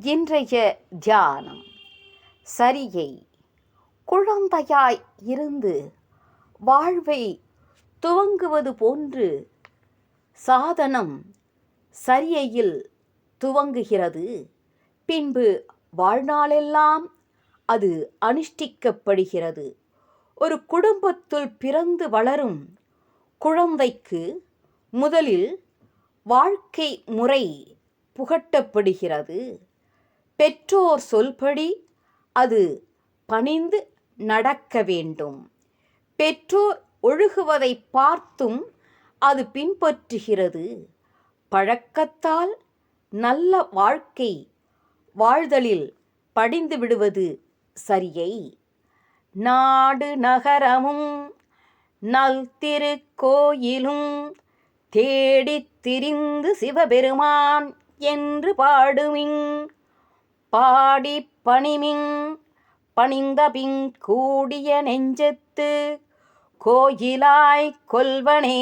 இன்றைய தியானம் சரியை. குழந்தையாய் இருந்து வாழ்வை துவங்குவது போன்று சாதனம் சரியையில் துவங்குகிறது. பின்பு வாழ்நாளெல்லாம் அது அனுஷ்டிக்கப்படுகிறது. ஒரு குடும்பத்துள் பிறந்து வளரும் குழந்தைக்கு முதலில் வாழ்க்கை முறை புகட்டப்படுகிறது. பெற்றோர் சொல்படி அது பணிந்து நடக்க வேண்டும். பெற்றோர் ஒழுகுவதை பார்த்தும் அது பின்பற்றுகிறது. பழக்கத்தால் நல்ல வாழ்க்கை வாழ்தலில் படிந்து விடுவது சரியை. நாடு நகரமும் நல் திருக்கோயிலும் தேடித் திரிந்து சிவபெருமான் என்று பாடுமின். பாடி பணிமின் பணிந்தபின் கூடிய நெஞ்சத்து கோயிலாய் கொல்வனே.